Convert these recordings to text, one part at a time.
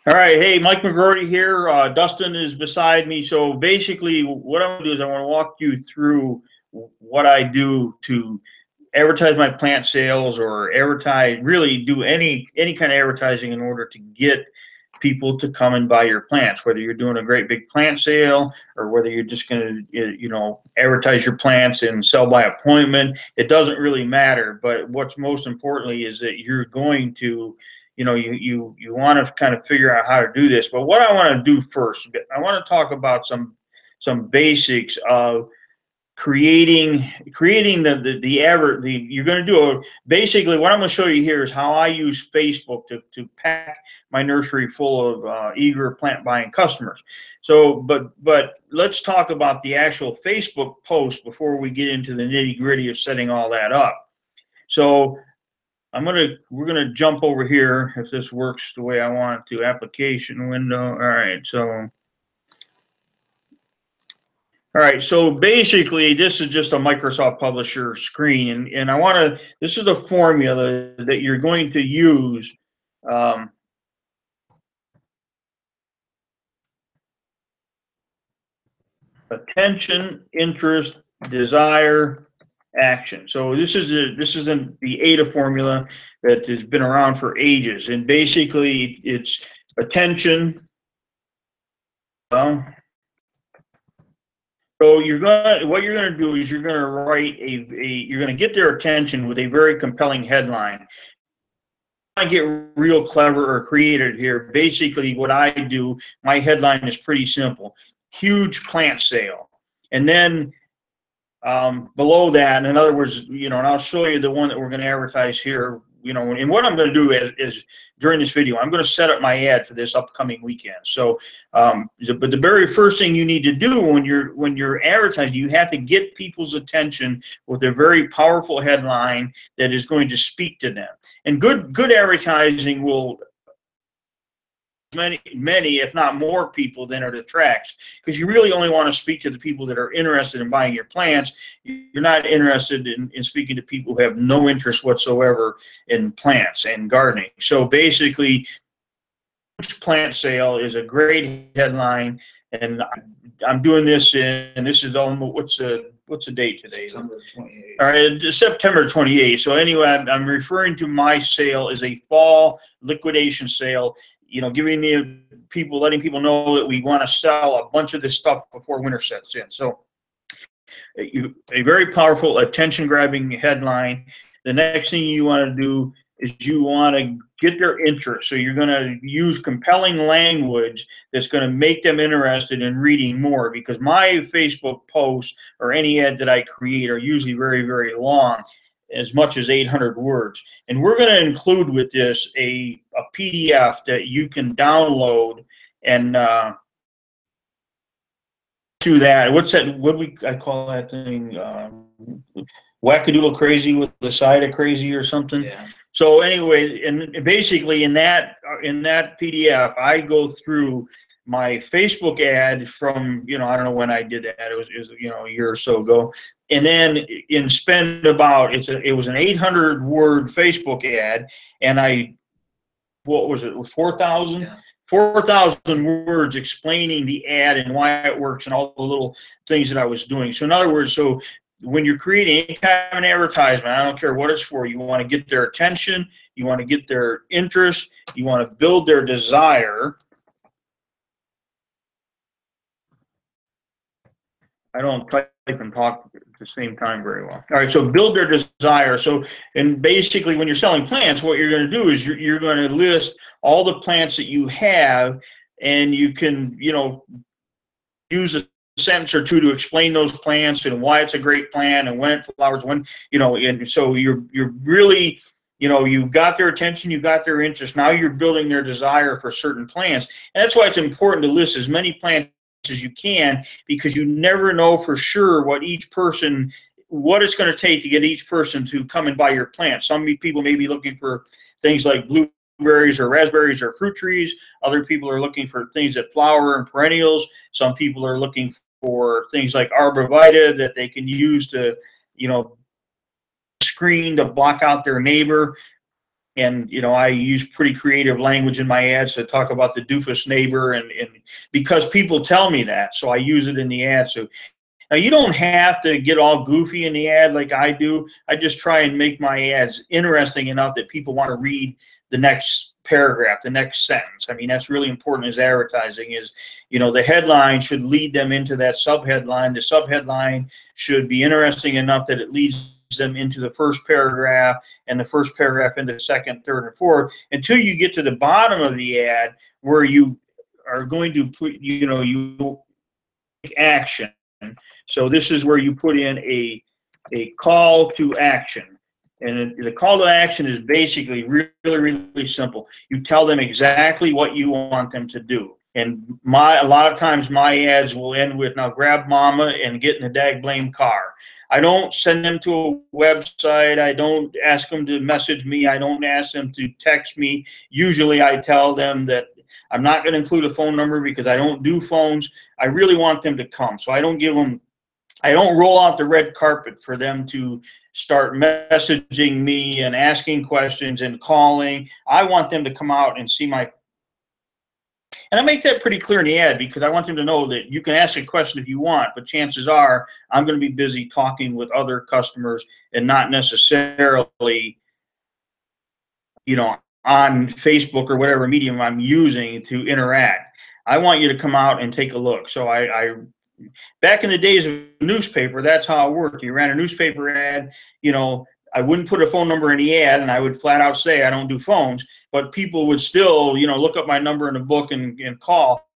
All right, hey, Mike McGroarty here. Dustin is beside me. So basically, what I'm going to do is I want to walk you through what I do to advertise my plant sales or advertise, really do any kind of advertising in order to get people to come and buy your plants. Whether you're doing a great big plant sale or whether you're just going to, advertise your plants and sell by appointment, it doesn't really matter. But what's most importantly is that you're going to you want to kind of figure out how to do this. But what I want to do first, I want to talk about some basics of creating you're going to do basically what I'm going to show you here is how I use Facebook to pack my nursery full of eager plant buying customers. So but let's talk about the actual Facebook post before we get into the nitty-gritty of setting all that up. So we're gonna jump over here if this works the way I want it to. Application window. All right, so basically this is just a Microsoft Publisher screen, and I want to, this is a formula that you're going to use. Attention, interest, desire, action. So this is the ADA formula that has been around for ages, and basically it's attention. Well, so what you're gonna do is you're gonna write you're gonna get their attention with a very compelling headline. I get real clever or creative here. Basically, what I do, my headline is pretty simple: huge plant sale, and then below that, in other words, and I'll show you the one that we're going to advertise here, and what I'm going to do is during this video, I'm going to set up my ad for this upcoming weekend. So, but the very first thing you need to do when you're advertising, you have to get people's attention with a very powerful headline that is going to speak to them. And good advertising will many, if not more people than it attracts, because you really only want to speak to the people that are interested in buying your plants. You're not interested in speaking to people who have no interest whatsoever in plants and gardening. So basically, plant sale is a great headline, and I'm doing this and this is almost, what's the date today? September 28th. All right, September 28th. So anyway, I'm referring to my sale as a fall liquidation sale. Letting people know that we want to sell a bunch of this stuff before winter sets in. So a very powerful attention-grabbing headline. The next thing you want to do is you want to get their interest. So you're going to use compelling language that's going to make them interested in reading more, because my Facebook posts or any ad that I create are usually very, very long, as much as 800 words. And we're going to include with this a PDF that you can download and do that. What's that? I call that thing? Wackadoodle crazy with the side of crazy or something. Yeah. So anyway, and basically in that PDF, I go through my Facebook ad from, I don't know when I did that. It was a year or so ago. And then it was an 800 word Facebook ad, and what was it? 4,000? Yeah. 4,000 words explaining the ad and why it works and all the little things that I was doing. So in other words, when you're creating any kind of an advertisement, I don't care what it's for, you want to get their attention, you want to get their interest, you want to build their desire. I don't type and talk at the same time very well. All right, so build their desire. So, and basically when you're selling plants, what you're going to do is you're going to list all the plants that you have, and you can, use a sentence or two to explain those plants and why it's a great plant and when it flowers, and so you're really, you've got their attention, you've got their interest. Now you're building their desire for certain plants. And that's why it's important to list as many plants as you can, because you never know for sure what it's going to take to get each person to come and buy your plant. Some people may be looking for things like blueberries or raspberries or fruit trees. Other people are looking for things that flower and perennials. Some people are looking for things like arborvitae that they can use to, screen to block out their neighbor. And you know, I use pretty creative language in my ads to talk about the doofus neighbor, and because people tell me that, so I use it in the ad. So now you don't have to get all goofy in the ad like I do. I just try and make my ads interesting enough that people want to read the next paragraph, the next sentence. I mean, that's really important as advertising is, you know, the headline should lead them into that subheadline. The subheadline should be interesting enough that it leads them into the first paragraph, and the first paragraph into the second, third, and fourth, until you get to the bottom of the ad where you are going to put, you know, you take action. So this is where you put in a call to action. And the call to action is basically really, really simple. You tell them exactly what you want them to do. And a lot of times my ads will end with, now grab mama and get in the dag blame car. I don't send them to a website. I don't ask them to message me. I don't ask them to text me. Usually I tell them that I'm not going to include a phone number because I don't do phones. I really want them to come. So I don't roll out the red carpet for them to start messaging me and asking questions and calling. I want them to come out and see my, and I make that pretty clear in the ad because I want them to know that you can ask a question if you want, but chances are I'm going to be busy talking with other customers and not necessarily, you know, on Facebook or whatever medium I'm using to interact. I want you to come out and take a look. So back in the days of newspaper, that's how it worked. You ran a newspaper ad, you know, I wouldn't put a phone number in the ad, and I would flat out say I don't do phones, but people would still, you know, look up my number in the book and call.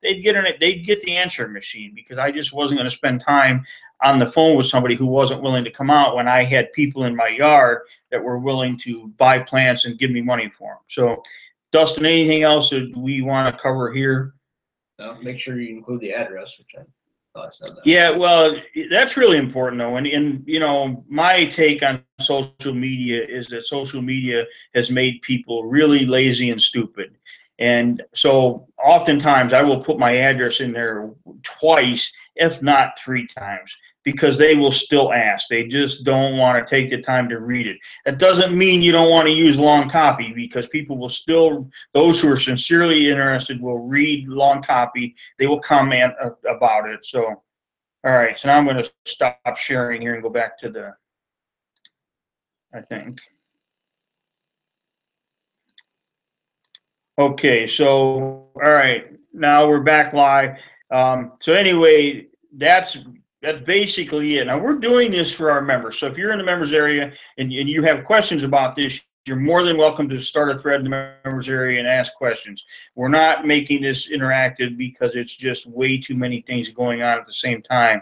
They'd get the answering machine because I just wasn't going to spend time on the phone with somebody who wasn't willing to come out when I had people in my yard that were willing to buy plants and give me money for them. So, Dustin, anything else that we want to cover here? Make sure you include the address, which I thought I said that. Yeah, well, that's really important, though. And you know, my take on social media is that social media has made people really lazy and stupid. And so oftentimes I will put my address in there twice, if not 3 times, because they will still ask. They just don't want to take the time to read it. That doesn't mean you don't want to use long copy, because people will still, those who are sincerely interested will read long copy. They will comment about it. So, all right, so now I'm going to stop sharing here and go back to the, I think. Okay, so, all right, now we're back live. So anyway, that's basically it. Now we're doing this for our members. So if you're in the members area and you have questions about this, you're more than welcome to start a thread in the members area and ask questions. We're not making this interactive because it's just way too many things going on at the same time.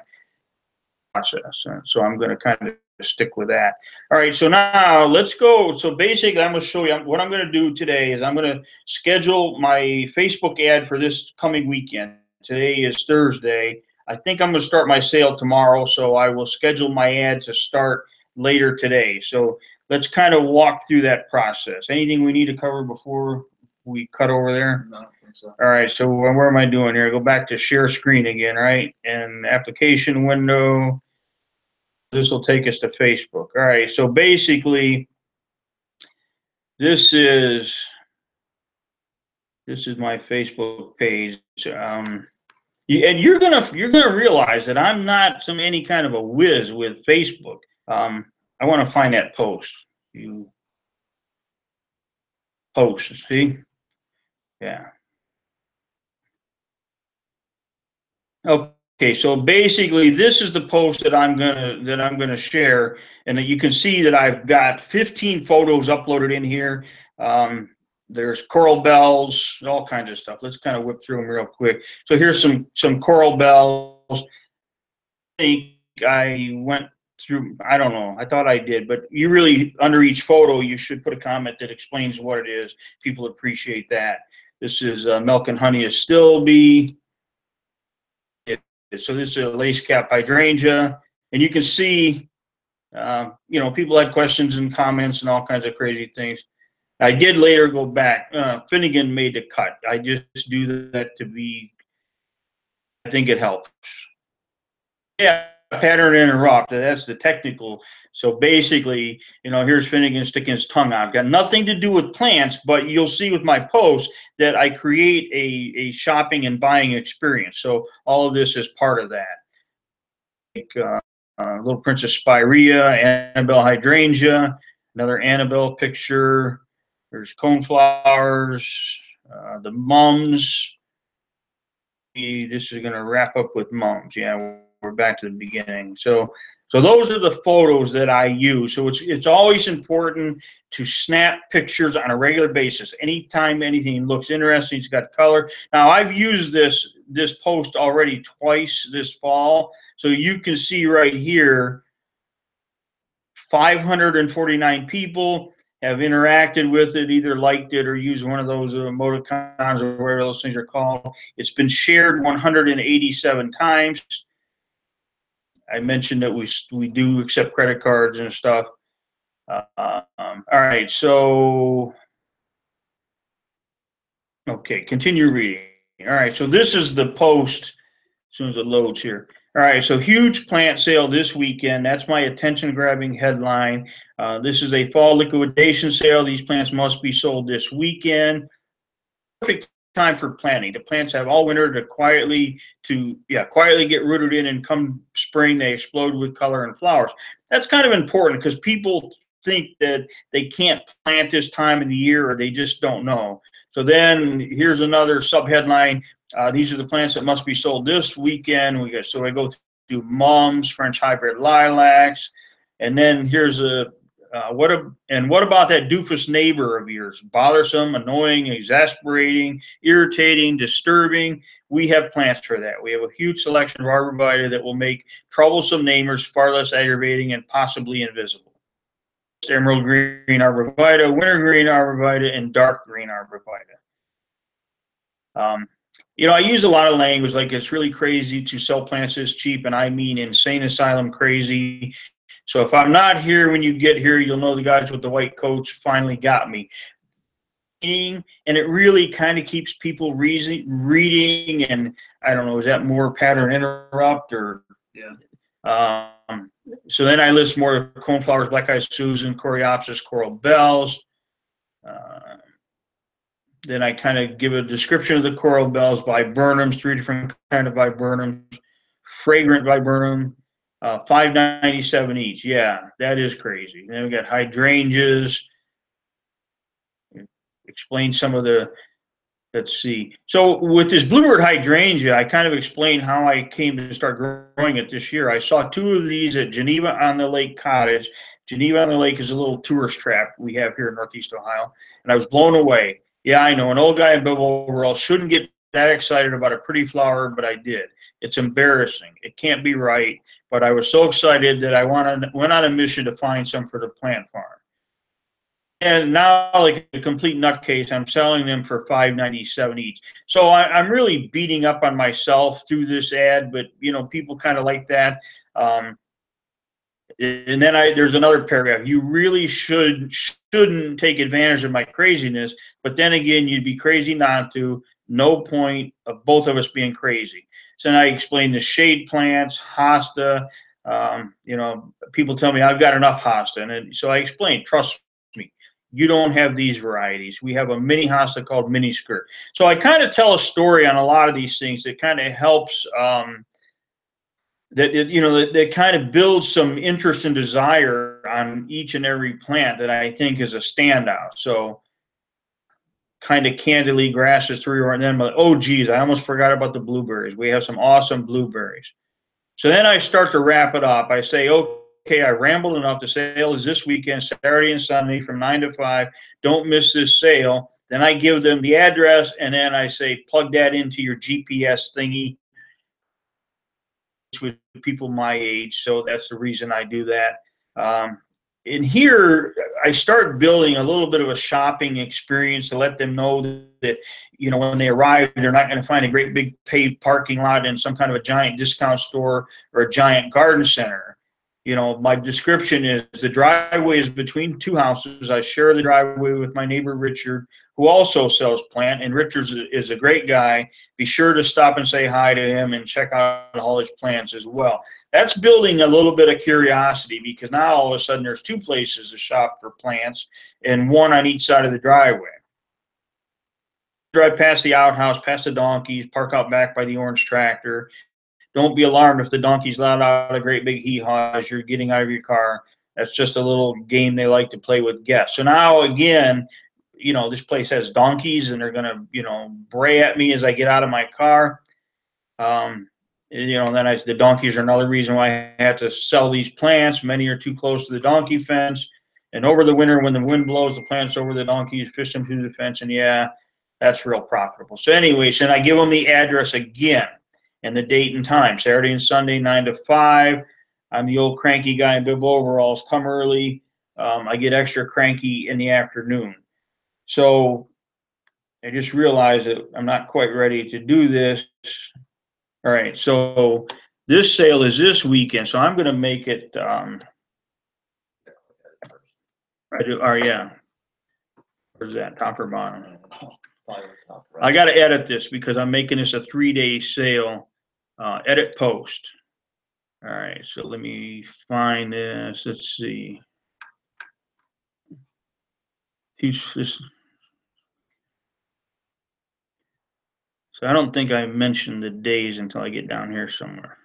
So I'm going to kind of stick with that. All right, so now let's go. So basically, I'm going to show you what I'm going to do today is I'm going to schedule my Facebook ad for this coming weekend. Today is Thursday. I think I'm going to start my sale tomorrow, so I will schedule my ad to start later today. So let's kind of walk through that process. Anything we need to cover before we cut over there? No, I don't think so. All right, so where am I doing here? Go back to share screen again, right? And application window. This will take us to Facebook. All right, so basically, this is my Facebook page. And you're gonna realize that I'm not any kind of a whiz with Facebook. I want to find that post. You post, see? Yeah. Okay, so basically, this is the post that I'm gonna share, and that you can see that I've got 15 photos uploaded in here. There's coral bells, all kinds of stuff. Let's kind of whip through them real quick. So here's some coral bells. I think I went through, I don't know, I thought I did, but you really, under each photo, you should put a comment that explains what it is. People appreciate that. This is milk and honey astilbe. So this is a lace cap hydrangea, and you can see, you know, people had questions and comments and all kinds of crazy things. I did later go back. Finnegan made the cut. I just do that to be, I think it helps. Yeah, pattern interrupt. That's the technical. So basically, here's Finnegan sticking his tongue out. Got nothing to do with plants, but you'll see with my posts that I create a shopping and buying experience. So all of this is part of that. Like Little Princess Spirea, Annabelle hydrangea, another Annabelle picture. There's coneflowers, the mums. This is going to wrap up with mums. Yeah, we're back to the beginning. So those are the photos that I use. So it's always important to snap pictures on a regular basis. Anytime anything looks interesting, it's got color. Now I've used this post already twice this fall. So you can see right here, 549 people have interacted with it, either liked it or used one of those emoticons or whatever those things are called. It's been shared 187 times. I mentioned that we do accept credit cards and stuff. All right, so okay, continue reading. All right, so this is the post as soon as it loads here. All right, so huge plant sale this weekend. That's my attention-grabbing headline. This is a fall liquidation sale. These plants must be sold this weekend. Perfect time for planting. The plants have all winter to quietly get rooted in, and come spring they explode with color and flowers. That's kind of important because people think that they can't plant this time of the year, or they just don't know. So then here's another sub-headline. These are the plants that must be sold this weekend. So I go through mums, French hybrid lilacs, and then here's what about that doofus neighbor of yours? Bothersome, annoying, exasperating, irritating, disturbing. We have plants for that. We have a huge selection of arborvitae that will make troublesome neighbors far less aggravating and possibly invisible. Emerald green arborvitae, winter green arborvitae, and dark green arborvitae. I use a lot of language like it's really crazy to sell plants this cheap, and I mean insane asylum crazy. So if I'm not here when you get here, you'll know the guys with the white coats finally got me. And it really kind of keeps people reading, and I don't know, is that more pattern interrupt or? Yeah. So then I list more coneflowers, black-eyed Susan, coreopsis, coral bells. Then I kind of give a description of the coral bells, viburnums, 3 different kind of viburnums, fragrant viburnum, $5.97 each. Yeah, that is crazy. Then we got hydrangeas. Explain some of the. Let's see. So with this bluebird hydrangea, I kind of explained how I came to start growing it this year. I saw 2 of these at Geneva on the Lake Cottage. Geneva on the Lake is a little tourist trap we have here in Northeast Ohio, and I was blown away. Yeah, I know, an old guy in bibble overalls shouldn't get that excited about a pretty flower, but I did. It's embarrassing. It can't be right, but I was so excited that I went on a mission to find some for the plant farm. And now, like a complete nutcase, I'm selling them for $5.97 each. So I'm really beating up on myself through this ad, but people kind of like that. And then there's another paragraph. You really shouldn't take advantage of my craziness, but then again, you'd be crazy not to. No point of both of us being crazy. So then I explain the shade plants, hosta. People tell me I've got enough hosta, and so I explain. Trust me, you don't have these varieties. We have a mini hosta called mini skirt. So I kind of tell a story on a lot of these things that kind of helps. That kind of builds some interest and desire on each and every plant that I think is a standout. So kind of candidly grasses through, and then I'm like, oh geez, I almost forgot about the blueberries. We have some awesome blueberries. So then I start to wrap it up. I say, okay, I rambled enough. The sale is this weekend, Saturday and Sunday from 9 to 5. Don't miss this sale. Then I give them the address, and then I say, plug that into your GPS thingy. With people my age, so that's the reason I do that. And here I start building a little bit of a shopping experience to let them know that when they arrive, they're not going to find a great big paved parking lot in some kind of a giant discount store or a giant garden center. you know, my description is the driveway is between two houses. I share the driveway with my neighbor Richard, who also sells plant, and Richard is a great guy. Be sure to stop and say hi to him and check out all his plants as well. That's building a little bit of curiosity, because now all of a sudden there's two places to shop for plants and one on each side of the driveway. Drive past the outhouse, past the donkeys, park out back by the orange tractor. Don't be alarmed if the donkeys let out a great big hee-haw as you're getting out of your car. That's just a little game they like to play with guests. So now, again, you know, this place has donkeys, and they're going to, you know, bray at me as I get out of my car. You know, then the donkeys are another reason why I have to sell these plants. Many are too close to the donkey fence. And over the winter, when the wind blows the plants over the donkeys, fish them through the fence, and yeah, that's real profitable. So anyways, and I give them the address again, and the date and time, Saturday and Sunday, 9 to 5. I'm the old cranky guy in bib overalls. Come early. I get extra cranky in the afternoon. So I just realized that I'm not quite ready to do this. All right, so this sale is this weekend, so I'm going to make it. Yeah. Where's that? Top or bottom? I got to edit this because I'm making this a 3-day sale. Edit post. All right, so let me find this. Let's see. So I don't think I mentioned the days until I get down here somewhere.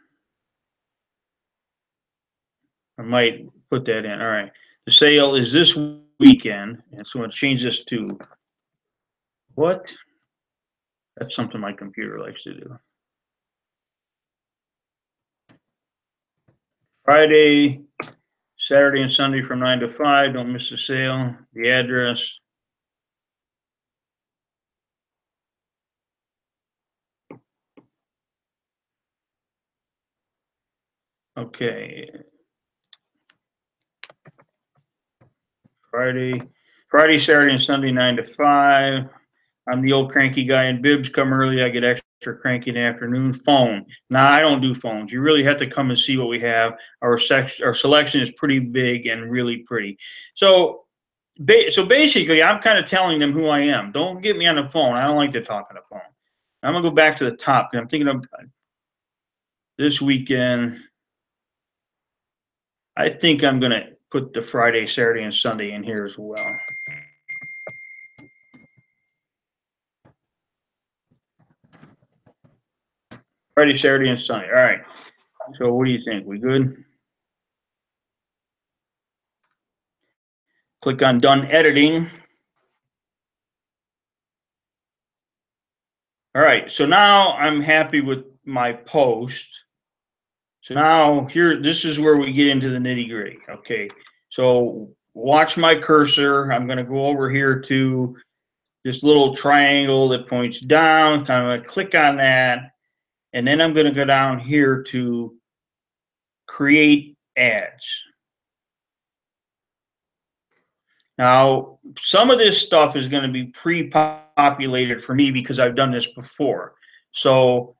I might put that in. All right. The sale is this weekend, and so I'm going to change this to what? That's something my computer likes to do. Friday, Saturday, and Sunday from 9 to 5. Don't miss the sale. The address. Okay. Friday, Saturday, and Sunday, 9 to 5. I'm the old cranky guy in bibs. Come early. I get extra cranky in the afternoon. Phone. Now, I don't do phones. You really have to come and see what we have. Our selection is pretty big and really pretty. So basically, I'm kind of telling them who I am. Don't get me on the phone. I don't like to talk on the phone. I'm going to go back to the top. I'm thinking of this weekend. I think I'm going to put the Friday, Saturday, and Sunday in here as well. Friday, Saturday, and Sunday. All right. So what do you think? We good? Click on Done Editing. All right. So now I'm happy with my post. So now here, this is where we get into the nitty-gritty. Okay. So watch my cursor. I'm going to go over here to this little triangle that points down. Kind of going to click on that. And then I'm going to go down here to create ads. Now, some of this stuff is going to be pre-populated for me because I've done this before. So,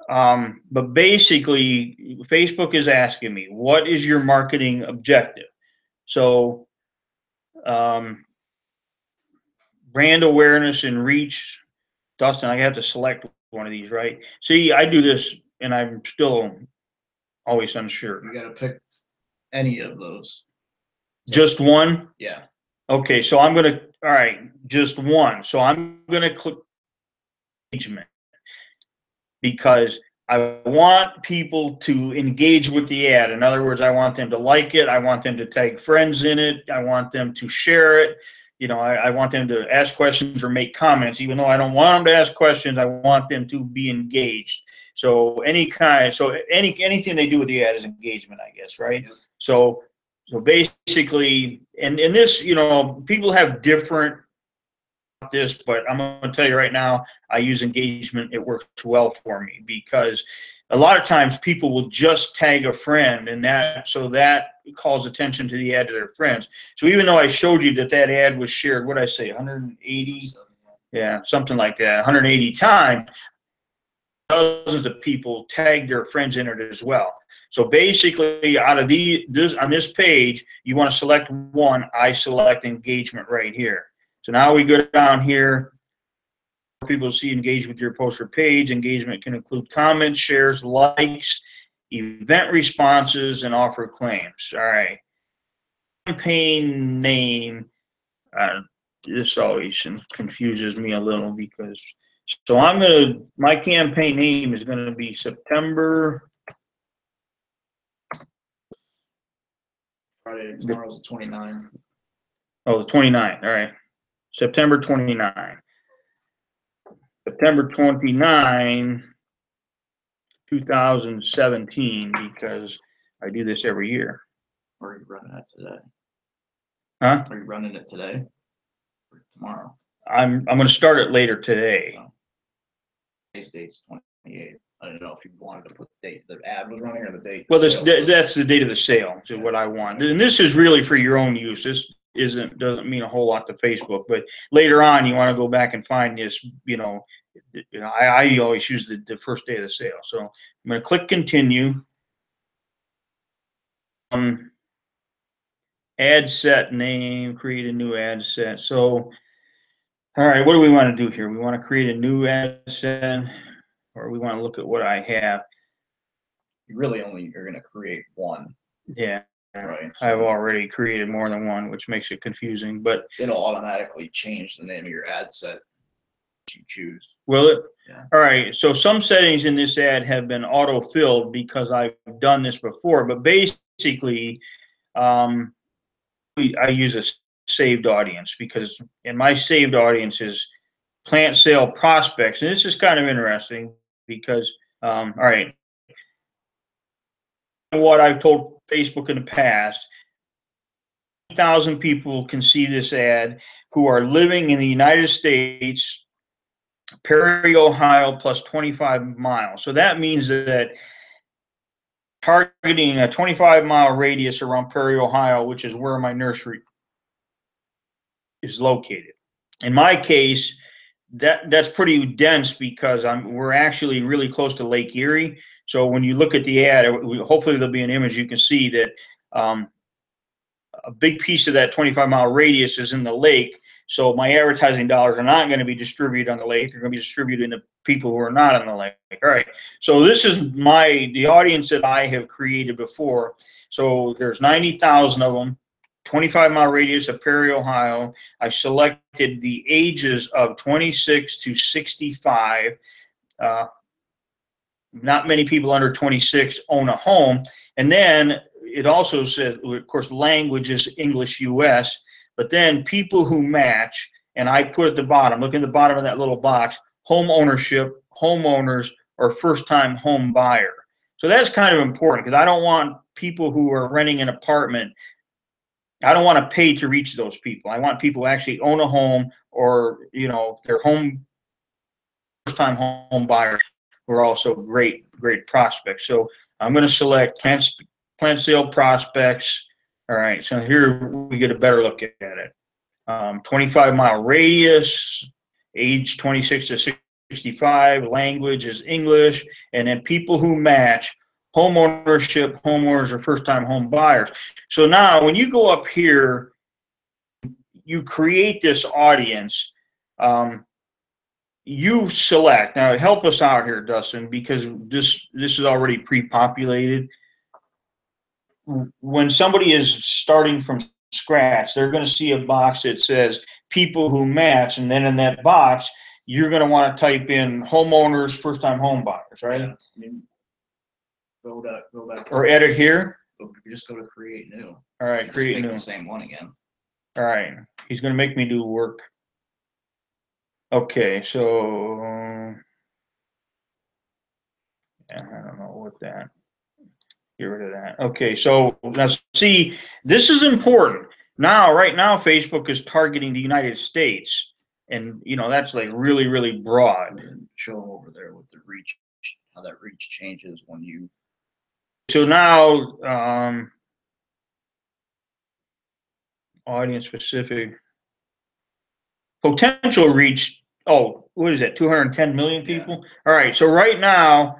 but basically, Facebook is asking me, what is your marketing objective? So, brand awareness and reach. Dustin, I have to select one of these, right? See, I do this and I'm still always unsure. You got to pick any of those. Just one? Yeah. Okay, so I'm going to, all right, just one. So I'm going to click engagement because I want people to engage with the ad. In other words, I want them to like it. I want them to tag friends in it. I want them to share it. You know, I want them to ask questions or make comments. Even though I don't want them to ask questions, I want them to be engaged. So anything they do with the ad is engagement, I guess, right? Yeah. So basically, and this, you know, people have different this, but I'm going to tell you right now, I use engagement. It works well for me because a lot of times people will just tag a friend, and that calls attention to the ad to their friends. So even though I showed you that ad was shared, what did I say, 180? Yeah, something like that, 180 times. dozens of people tag their friends in it as well. So basically, out of on this page, you want to select one. I select engagement right here. So now we go down here. People see engage with your post or page. Engagement can include comments, shares, likes, event responses, and offer claims. All right. Campaign name. This always confuses me a little because. So my campaign name is gonna be September. Friday, tomorrow's the 29th. Oh, the 29th. All right. September 29. September 29, 2017, because I do this every year. Or are you running that today? Huh? Are you running it today or tomorrow? I'm going to start it later today. Today's date's 28th. I don't know if you wanted to put the date the ad was running or the date. Well, that's the date of the sale, is what I want. And this is really for your own use. This doesn't mean a whole lot to Facebook, but later on you want to go back and find this, I always use the first day of the sale. So I'm going to click continue. Ad set name, create a new ad set. So, all right, what do we want to do here? We want to create a new ad set, or we want to look at what I have. You really you're going to create one. Yeah. Right. So I've already created more than one, which makes it confusing, but it'll automatically change the name of your ad set you choose. Will it? Yeah. All right. So some settings in this ad have been auto-filled because I've done this before, but basically, I use a saved audience because in my saved audience is plant sale prospects, and this is kind of interesting because, all right, what I've told Facebook in the past, 1,000 people can see this ad who are living in the United States, Perry, Ohio, plus 25 miles. So that means that targeting a 25-mile radius around Perry, Ohio, which is where my nursery is located. In my case, that's pretty dense because we're actually really close to Lake Erie. So when you look at the ad, hopefully there'll be an image you can see that a big piece of that 25-mile radius is in the lake. So my advertising dollars are not going to be distributed on the lake. They're going to be distributed in the people who are not on the lake. All right. So this is the audience that I have created before. So there's 90,000 of them. 25-mile radius of Perry, Ohio. I selected the ages of 26 to 65. Not many people under 26 own a home. And then it also says, of course, language is English US, but then people who match, and I put at the bottom, look at the bottom of that little box, home ownership, homeowners, or first-time home buyer. So that's kind of important because I don't want people who are renting an apartment, I don't want to pay to reach those people. I want people who actually own a home or, their home, first-time home buyers who are also great prospects. So I'm going to select plant sale prospects. All right, so here we get a better look at it. 25-mile radius, age 26 to 65, language is English, and then people who match, home ownership, homeowners, or first-time home buyers. So now when you go up here, you create this audience. You select. Now help us out here, Dustin, because this is already pre-populated. When somebody is starting from scratch, they're going to see a box that says people who match, and then in that box you're going to want to type in homeowners, first-time home buyers, right? Yeah. I mean, go back or edit here. Just go to create new. All right, create new. The same one again. All right, he's going to make me do work. Okay, so I don't know what that. Get rid of that. Okay, so let's see. This is important. Right now, Facebook is targeting the United States, and that's like really broad. Show them over there with the reach, how that reach changes when you. So now, audience specific, potential reach. Oh, what is that, 210 million people? All right, so right now,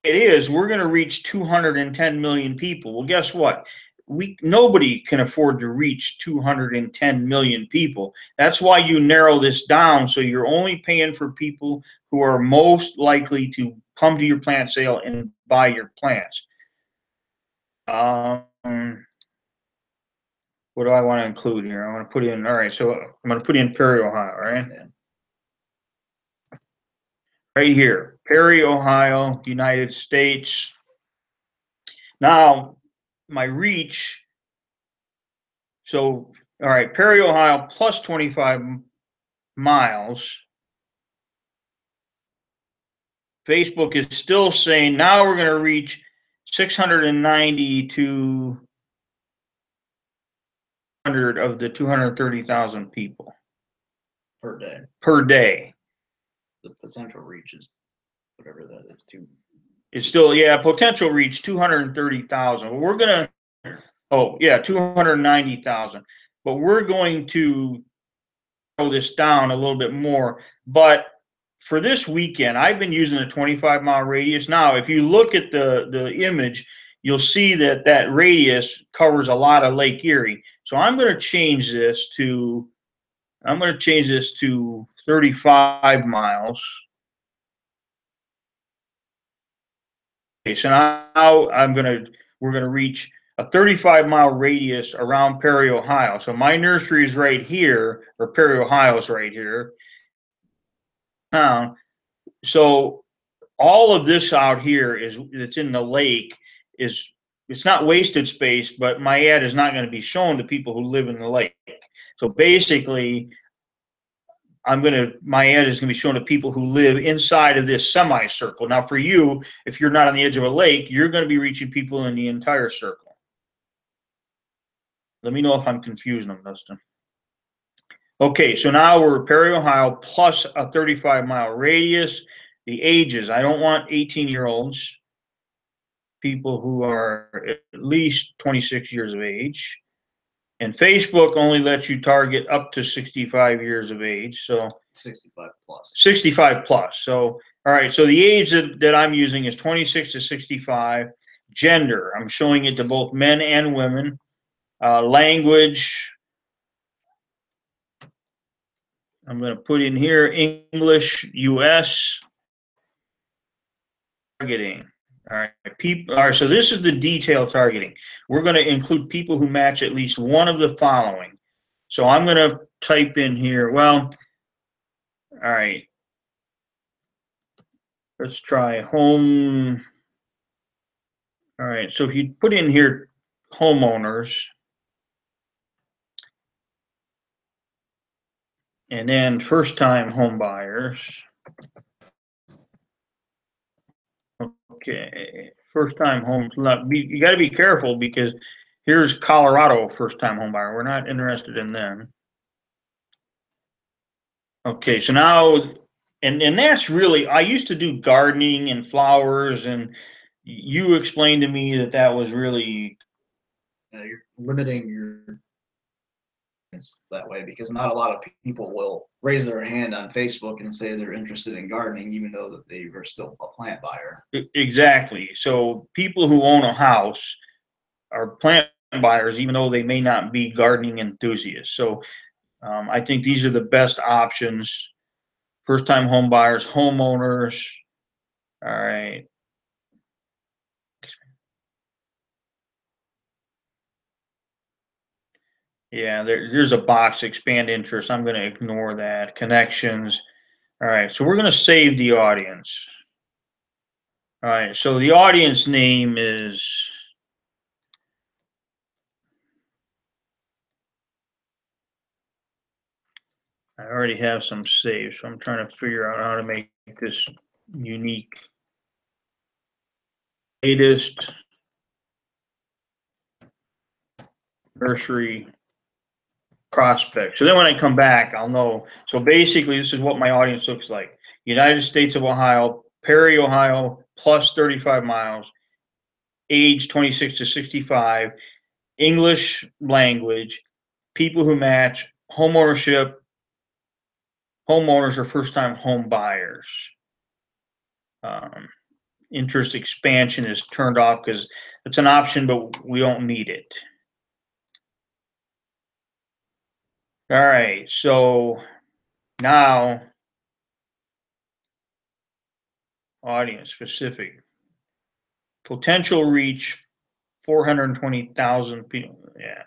we're going to reach 210 million people. Well, guess what? Nobody can afford to reach 210 million people. That's why you narrow this down, so you're only paying for people who are most likely to come to your plant sale and buy your plants. What do I want to include here? I want to put in, all right, so I'm going to put in Perry, Ohio, right? Right here, Perry, Ohio, United States. Now, my reach, so, all right, Perry, Ohio, plus 25 miles. Facebook is still saying now we're going to reach 690 to 100 of the 230,000 people per day. Per day. The potential reach is whatever that is, too. It's still, yeah, potential reach 230,000. We're going to, oh, yeah, 290,000. But we're going to throw this down a little bit more. But for this weekend, I've been using a 25-mile radius. Now, if you look at the image, you'll see that that radius covers a lot of Lake Erie. So I'm going to change this to 35 miles. Okay, so now we're going to reach a 35-mile radius around Perry, Ohio. So my nursery is right here, or Perry, Ohio is right here. So all of this out here that's in the lake it's not wasted space, but my ad is not going to be shown to people who live in the lake. So basically, my ad is going to be shown to people who live inside of this semicircle. Now, for you, if you're not on the edge of a lake, you're going to be reaching people in the entire circle. Let me know if I'm confusing them, Dustin. Okay, so now we're Perry, Ohio, plus a 35-mile radius. The ages, I don't want 18-year-olds, people who are at least 26 years of age. And Facebook only lets you target up to 65 years of age. So 65 plus. 65 plus. So, all right, so the age that I'm using is 26 to 65. Gender, I'm showing it to both men and women. Language, I'm going to put in here English, US. Targeting. All right, so this is the detailed targeting. We're going to include people who match at least one of the following. So I'm going to type in here, well, all right, let's try home. All right, so if you put in here homeowners, and then first-time home buyers. Okay, first-time home. You got to be careful because here's Colorado first-time home buyer. We're not interested in them. Okay, so now, and that's really, I used to do gardening and flowers, and you explained to me that was really. You're limiting your that way because not a lot of people will raise their hand on Facebook and say they're interested in gardening, even though that they are still a plant buyer. Exactly. So people who own a house are plant buyers, even though they may not be gardening enthusiasts. So I think these are the best options. First-time home buyers, homeowners. All right. Yeah, there's a box, expand interest. I'm going to ignore that. Connections. All right, so we're going to save the audience. All right, so the audience name is. I already have some saved, so I'm trying to figure out how to make this unique. Latest nursery prospect. So then when I come back, I'll know. So basically, this is what my audience looks like. United States of Ohio, Perry, Ohio, plus 35 miles, age 26 to 65, English language, people who match, homeownership, homeowners or first-time home buyers. Interest expansion is turned off because it's an option, but we don't need it. All right, so now audience specific. Potential reach 420,000 people. Yeah.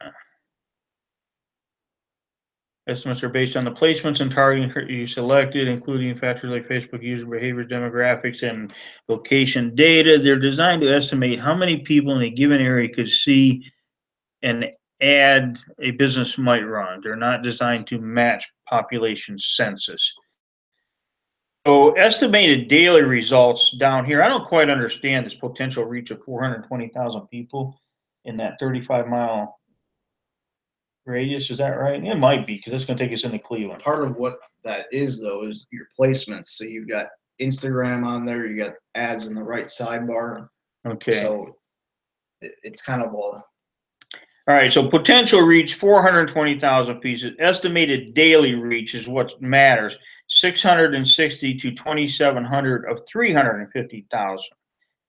Estimates are based on the placements and targeting you selected, including factors like Facebook user behaviors, demographics, and location data. They're designed to estimate how many people in a given area could see an ad a business might run. They're not designed to match population census. So estimated daily results down here, I don't quite understand this potential reach of 420,000 people in that 35-mile radius. Is that right? It might be, because it's going to take us into Cleveland. Part of what that is, though, is your placements. So you've got Instagram on there, you got ads in the right sidebar. Okay. So it's kind of a. All right, so potential reach 420,000 pieces. Estimated daily reach is what matters. 660 to 2,700 of 350,000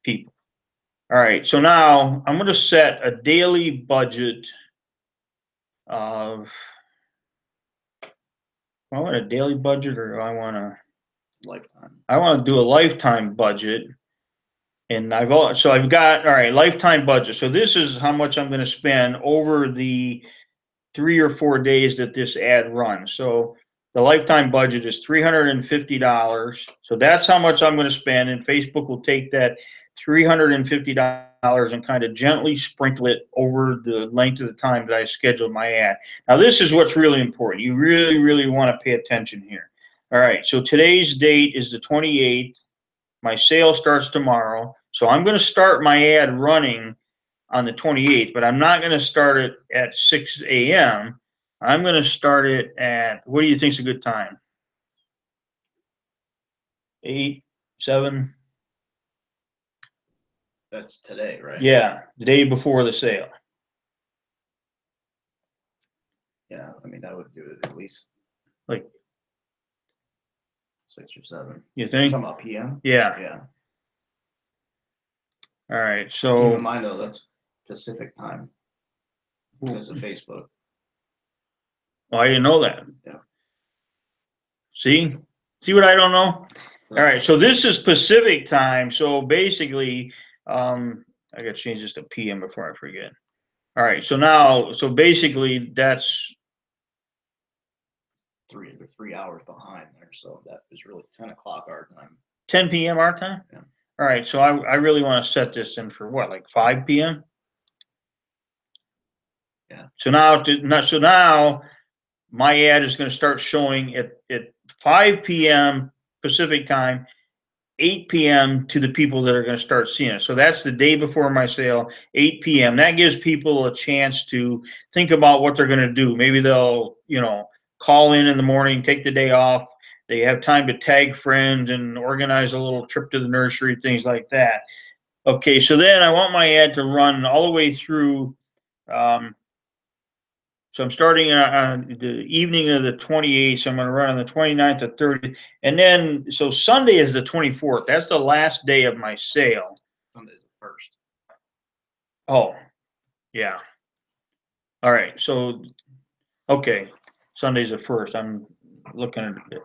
people. All right, so now I'm going to set a daily budget of. I want a daily budget, or I want a lifetime. I want to do a lifetime budget. And I've got, all right, lifetime budget. So this is how much I'm going to spend over the 3 or 4 days that this ad runs. So the lifetime budget is $350. So that's how much I'm going to spend, and Facebook will take that $350 and kind of gently sprinkle it over the length of the time that I scheduled my ad. Now this is what's really important. You really, really want to pay attention here. All right, so today's date is the 28th. My sale starts tomorrow. So I'm going to start my ad running on the 28th, but I'm not going to start it at 6 a.m. I'm going to start it at, what do you think is a good time? 8, 7? That's today, right? Yeah, the day before the sale. Yeah, I mean, that would do it at least like 6 or 7. You think? Talking about PM? Yeah. Yeah. All right, Keep so. in mind, though, that's Pacific time because of Facebook. Oh, I didn't know that. Yeah. See what I don't know? All right, so this is Pacific time. So basically, I got to change this to PM before I forget. All right, so now, so basically that's 3 hours behind there, so that is really 10 o'clock our time. 10 p.m. our time? Yeah. All right, so I really want to set this in for what, like 5 p.m.? Yeah. So now my ad is going to start showing at 5 p.m. Pacific time, 8 p.m. to the people that are going to start seeing it. So that's the day before my sale, 8 p.m. That gives people a chance to think about what they're going to do. Maybe they'll, call in the morning, take the day off. They have time to tag friends and organize a little trip to the nursery, things like that. Okay, so then I want my ad to run all the way through. So I'm starting on the evening of the 28th. So I'm going to run on the 29th to 30th. And then, so Sunday is the 24th. That's the last day of my sale. Sunday's the 1st. Oh, yeah. All right. So, okay. Sunday's the 1st. I'm looking at it.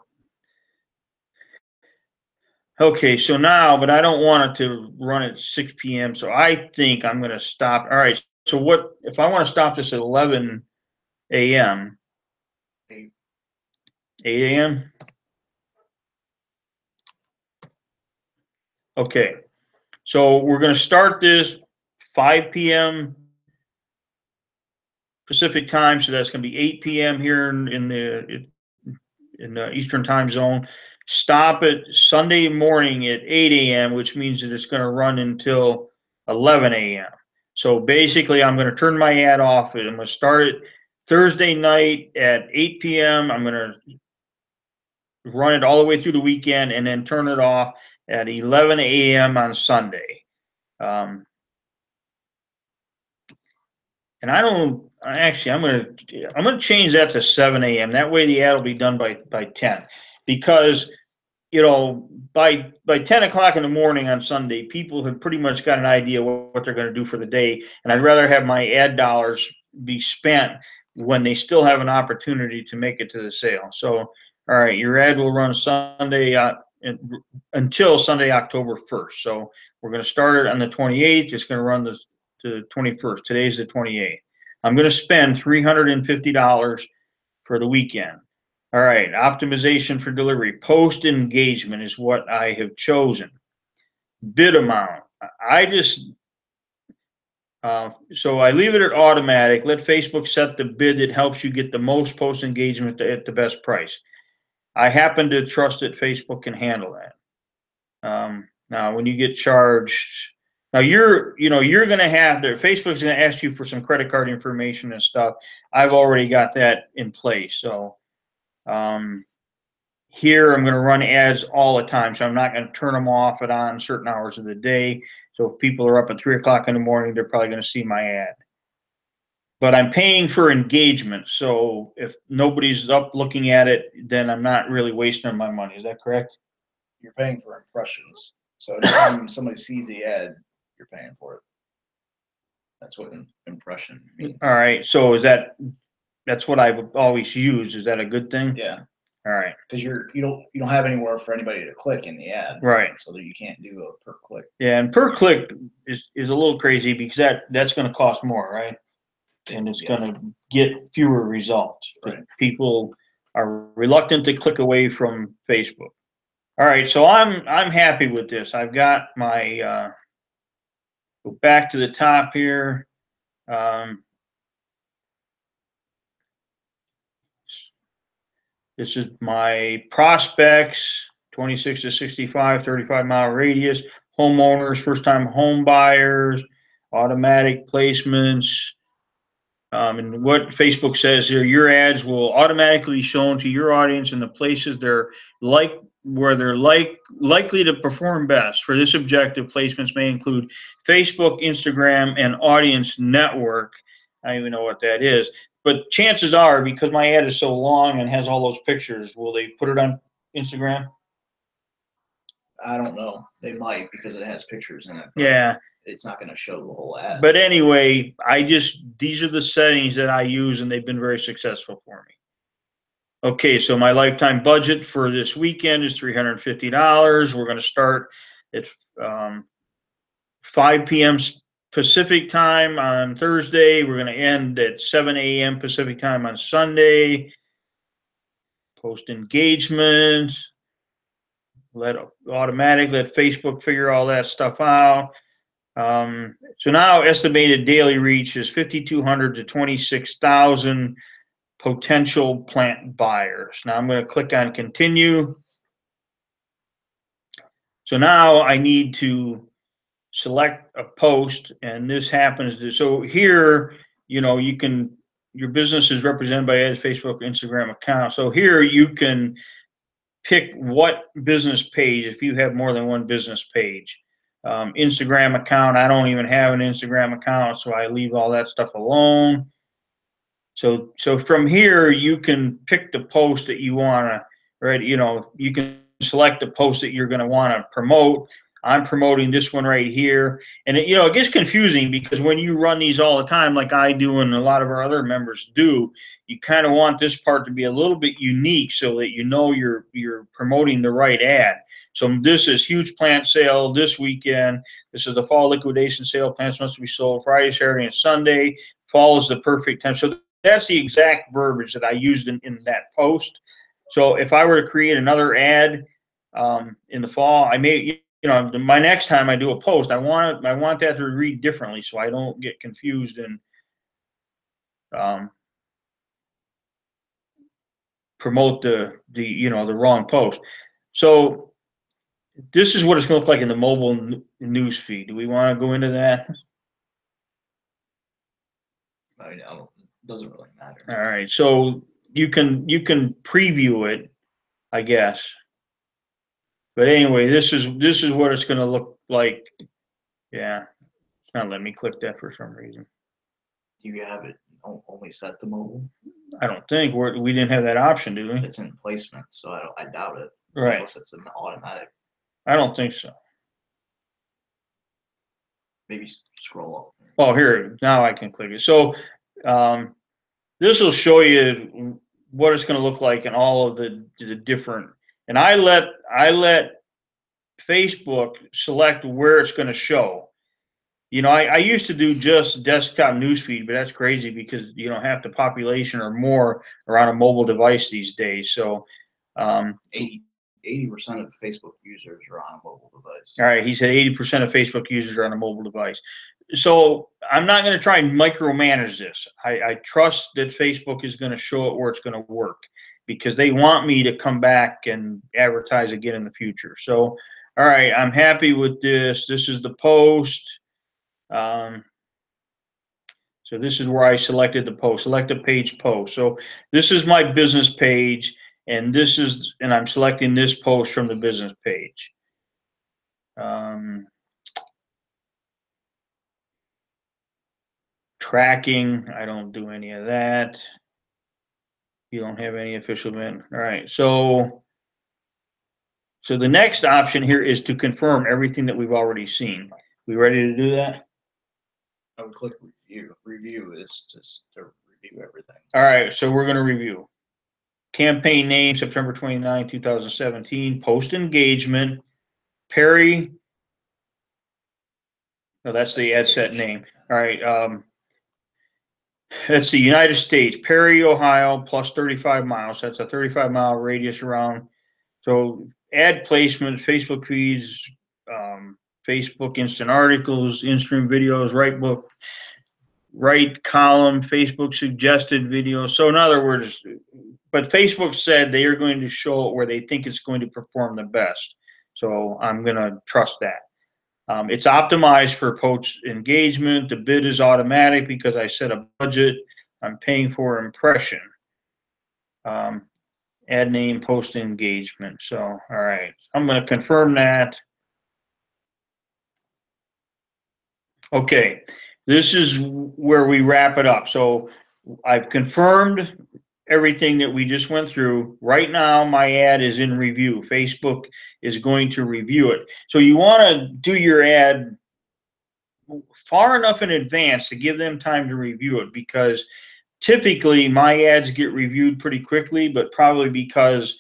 Okay. So now, but I don't want it to run at 6 p.m. So I think I'm going to stop. All right. So what, if I want to stop this at 11 a.m., 8 a.m.? Okay, so we're going to start this 5 p.m. Pacific time, so that's going to be 8 p.m. here in the Eastern time zone. Stop it Sunday morning at 8 a.m., which means that it's going to run until 11 a.m. So basically, I'm going to turn my ad off, and I'm going to start it Thursday night at 8 p.m. I'm going to run it all the way through the weekend, and then turn it off at 11 a.m. on Sunday. And I don't actually. I'm gonna change that to 7 a.m. That way the ad will be done by 10. because, you know, by 10 o'clock in the morning on Sunday, people have pretty much got an idea what they're going to do for the day. And I'd rather have my ad dollars be spent when they still have an opportunity to make it to the sale. So, all right, your ad will run Sunday until Sunday, October 1st. So we're going to start it on the 28th. It's going to run to the 21st. Today's the 28th. I'm going to spend $350 for the weekend. All right, optimization for delivery. Post engagement is what I have chosen. Bid amount. I just, so I leave it at automatic. Let Facebook set the bid that helps you get the most post engagement at the best price. I happen to trust that Facebook can handle that. Now, when you get charged, now you're going to have there, Facebook's going to ask you for some credit card information and stuff. I've already got that in place. So, here, I'm going to run ads all the time, so I'm not going to turn them off and on certain hours of the day. So if people are up at 3 o'clock in the morning, they're probably going to see my ad. But I'm paying for engagement, so if nobody's up looking at it, then I'm not really wasting my money. Is that correct? You're paying for impressions. So anytime somebody sees the ad, you're paying for it. That's what an impression means. All right, so that's what I've always used. Is that a good thing? Yeah. All right. Because you don't have anywhere for anybody to click in the ad. Right. So that you can't do a per click. Yeah, and per click is a little crazy because that's going to cost more, right? And it's going to get fewer results. Right. People are reluctant to click away from Facebook. All right, so I'm happy with this. I've got my go back to the top here. This is my prospects, 26 to 65, 35-mile radius, homeowners, first-time home buyers, automatic placements. And what Facebook says here, your ads will automatically be shown to your audience in the places where they're likely to perform best. For this objective, placements may include Facebook, Instagram, and audience network. I don't even know what that is. But chances are, because my ad is so long and has all those pictures, will they put it on Instagram? I don't know. They might because it has pictures in it. Yeah. It's not going to show the whole ad. But anyway, these are the settings that I use, and they've been very successful for me. Okay, so my lifetime budget for this weekend is $350. We're going to start at 5 p.m. Pacific time on Thursday. We're going to end at 7 a.m. Pacific time on Sunday. Post engagement. Let Facebook figure all that stuff out. So now estimated daily reach is 5,200 to 26,000 potential plant buyers. Now I'm going to click on continue. So now I need to select a post, and this happens to, so here, your business is represented by a Facebook, Instagram account. So here you can pick what business page, if you have more than one business page. Instagram account, I don't even have an Instagram account, so I leave all that stuff alone. So from here, you can pick the post that you want to, right? You can select the post that you're going to want to promote. I'm promoting this one right here. And it gets confusing because when you run these all the time, like I do and a lot of our other members do, you kind of want this part to be a little bit unique so that you're promoting the right ad. So this is huge plant sale this weekend. This is the fall liquidation sale. Plants must be sold Friday, Saturday, and Sunday. Fall is the perfect time. So that's the exact verbiage that I used in that post. So if I were to create another ad in the fall, I may, my next time I do a post, I want that to read differently so I don't get confused and promote the wrong post. So this is what it's going to look like in the mobile news feed. Do we want to go into that? I don't, it doesn't really matter. All right, so you can preview it, I guess. But anyway, this is what it's going to look like. Yeah, it's not letting me click that for some reason. Do you have it only set to mobile? I don't think we didn't have that option, do we? It's in placement, so I doubt it. Right. Unless it's an automatic. I don't think so. Maybe scroll up. Oh, here, now I can click it. So this will show you what it's going to look like in all of the different. And I let Facebook select where it's going to show. You know, I used to do just desktop newsfeed, but that's crazy because you don't have the population or more are on a mobile device these days. So 80% of Facebook users are on a mobile device. all right, he said 80% of Facebook users are on a mobile device. So I'm not going to try and micromanage this. I trust that Facebook is going to show it where it's going to work because they want me to come back and advertise again in the future. So, all right, I'm happy with this. This is the post. So this is where I selected the post, select a page post. So this is my business page, and I'm selecting this post from the business page. Tracking, I don't do any of that. You don't have any official event. All right, so the next option here is to confirm everything that we've already seen. We ready to do that? I would click review. Review is just to review everything. All right, so we're going to review. Campaign name, September 29, 2017. Post engagement, Perry. No, that's the ad set name. All right. That's the United States, Perry, Ohio, plus 35 miles. That's a 35-mile radius around. So ad placement, Facebook feeds, Facebook instant articles, instant videos, right column, Facebook suggested videos. So in other words, but Facebook said they are going to show it where they think it's going to perform the best. So I'm going to trust that. It's optimized for post engagement. The bid is automatic because I set a budget. I'm paying for impression. Ad name, post engagement. So, all right, I'm going to confirm that. Okay, this is where we wrap it up. So I've confirmed everything that we just went through. Right now, my ad is in review. Facebook is going to review it. So you want to do your ad far enough in advance to give them time to review it, because typically my ads get reviewed pretty quickly, but probably because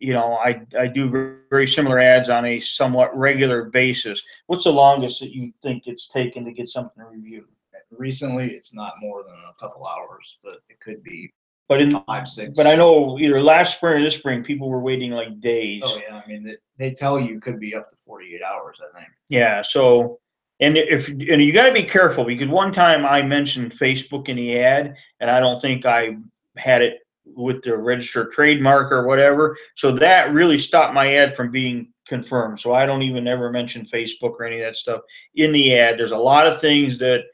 I do very similar ads on a somewhat regular basis. What's the longest that you think it's taken to get something reviewed? Recently, it's not more than a couple hours, but it could be But 5, 6. But I know either last spring or this spring, people were waiting like days. Oh yeah, I mean they tell you could be up to 48 hours, I think. Yeah. So, and you got to be careful, because one time I mentioned Facebook in the ad, and I don't think I had it with the registered trademark or whatever. So that really stopped my ad from being confirmed. So I don't even ever mention Facebook or any of that stuff in the ad. There's a lot of things that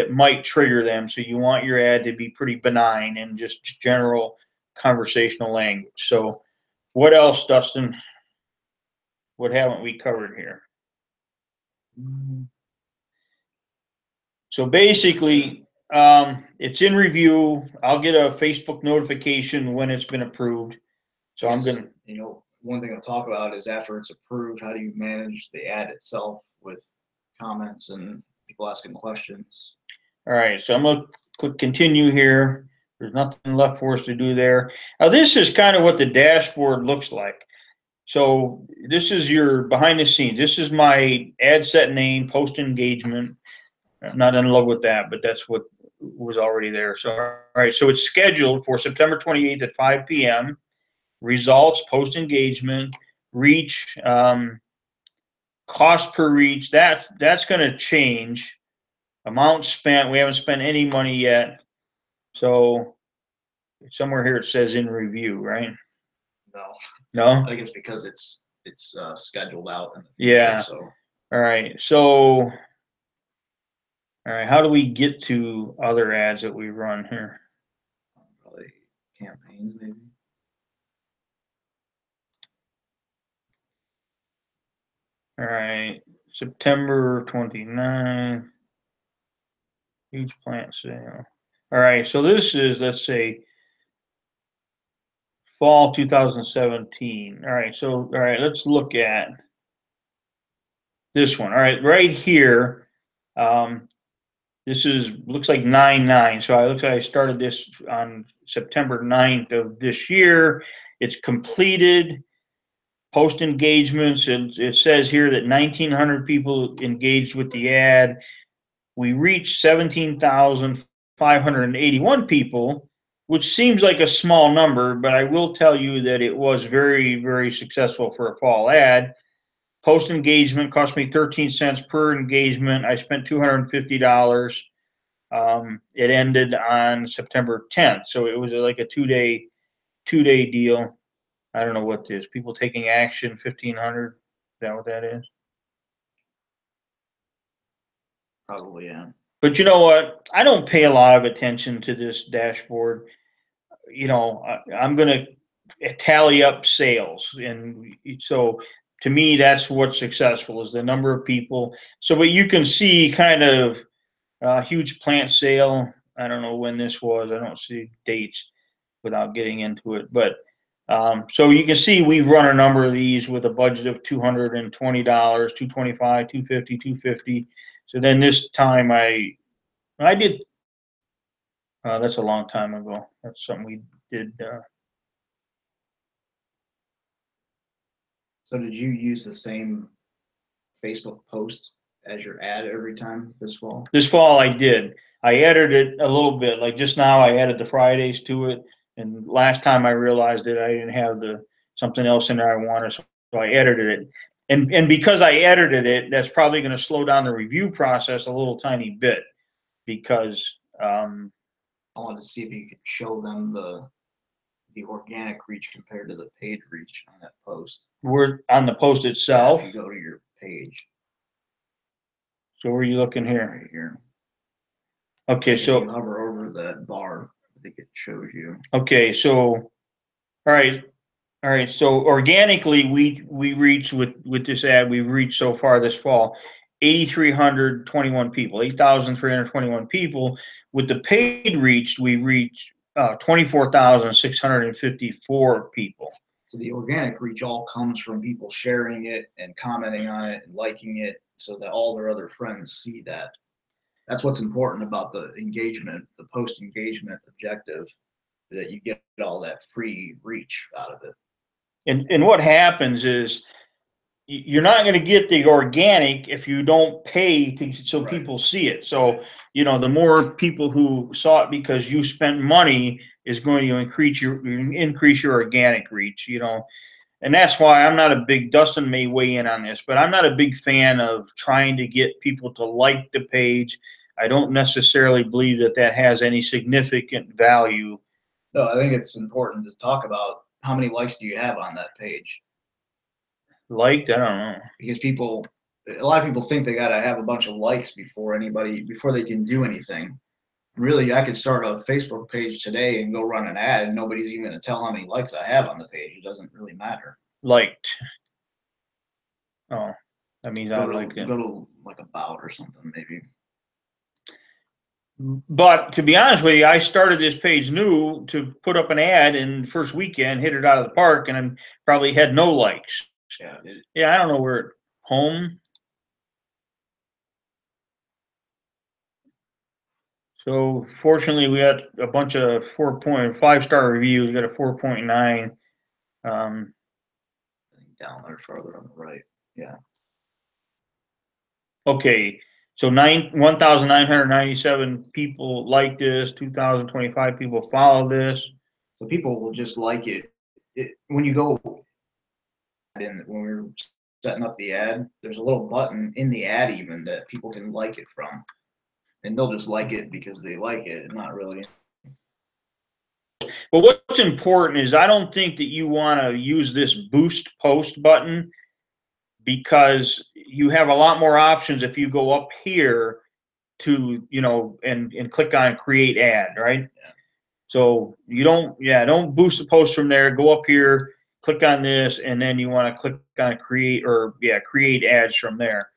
might trigger them. So you want your ad to be pretty benign and just general conversational language. So what else, Dustin? What haven't we covered here? So basically, it's in review. I'll get a Facebook notification when it's been approved. So Yes. I'm gonna, one thing I'll talk about is after it's approved, how do you manage the ad itself with comments and people asking questions? all right, so I'm gonna click continue here. There's nothing left for us to do there. Now this is kind of what the dashboard looks like. So this is your behind the scenes. This is my ad set name, post engagement. I'm not in love with that, but that's what was already there. So, all right, so it's scheduled for September 28th at 5 p.m. Results, post engagement, reach, cost per reach. That's going to change. Amount spent. We haven't spent any money yet. So somewhere here it says in review, right? No, No. I think it's because it's scheduled out in the future. Yeah. So all right. So. All right, how do we get to other ads that we run here? probably campaigns, maybe. All right, September 29th, huge plant sale. All right, so this is, let's say, fall 2017. All right, so all right, let's look at this one. All right, right here. This looks like 9/9. So looks like I started this on September 9th of this year. It's completed. Post engagements. It says here that 1,900 people engaged with the ad. We reached 17,581 people, which seems like a small number, but I will tell you that it was very, very successful for a fall ad. Post engagement cost me 13 cents per engagement. I spent $250. It ended on September 10th, so it was like a two-day deal. I don't know what this. People taking action, 1,500. Is that what that is? Probably, yeah. But you know what? I don't pay a lot of attention to this dashboard. You know, I'm going to tally up sales, and so to me, that's what's successful is the number of people. So, but you can see kind of a huge plant sale. I don't know when this was. I don't see dates without getting into it, but so you can see we've run a number of these with a budget of $220, $225, $250, $250. So then this time I did. That's a long time ago. That's something we did. So did you use the same Facebook post as your ad every time this fall? This fall I did. I edited it a little bit. Like just now, I added the Fridays to it, and last time I realized that I didn't have the something else in there I wanted, so I edited it. And because I edited it, that's probably going to slow down the review process a little tiny bit because I wanted to see if you could show them the organic reach compared to the paid reach on that post. we're on the post itself. If you go to your page. So where are you looking here? Right here. Okay, If so you hover over that bar, I think it shows you. okay, so all right. All right, so organically, we reached with this ad, we've reached so far this fall, 8,321 people, 8,321 people. With the paid reach, we reached 24,654 people. So the organic reach all comes from people sharing it and commenting on it and liking it, so that all their other friends see that. That's what's important about the engagement, the post engagement objective, that you get all that free reach out of it. And what happens is you're not going to get the organic if you don't pay so people see it. So, you know, the more people who saw it because you spent money is going to increase your organic reach, you know. And that's why I'm not a big, Dustin may weigh in on this, but I'm not a big fan of trying to get people to like the page. I don't necessarily believe that that has any significant value. No, I think it's important to talk about how many likes do you have on that page. Liked, I don't know. Because a lot of people think they got to have a bunch of likes before they can do anything. Really, I could start a Facebook page today and go run an ad, and nobody's even going to tell how many likes I have on the page. It doesn't really matter. Liked. Oh, that means I like it. Go to like about or something maybe. But to be honest with you, I started this page new to put up an ad, and first weekend hit it out of the park, and I probably had no likes. Yeah, I don't know where home. So fortunately, we got a bunch of 4.5-star reviews. We got a 4.9. Down there further on the right. Yeah. Okay, so 1,997 people like this. 2,025 people follow this. So people will just like it. When you go in, when we're setting up the ad, there's a little button in the ad even that people can like it from, and they'll just like it because they like it, not really. But what's important is I don't think that you want to use this boost post button, because you have a lot more options if you go up here to, you know, and click on create ad, right? Yeah. So you don't boost the post from there. Go up here, click on this, and then you want to click on create ads from there.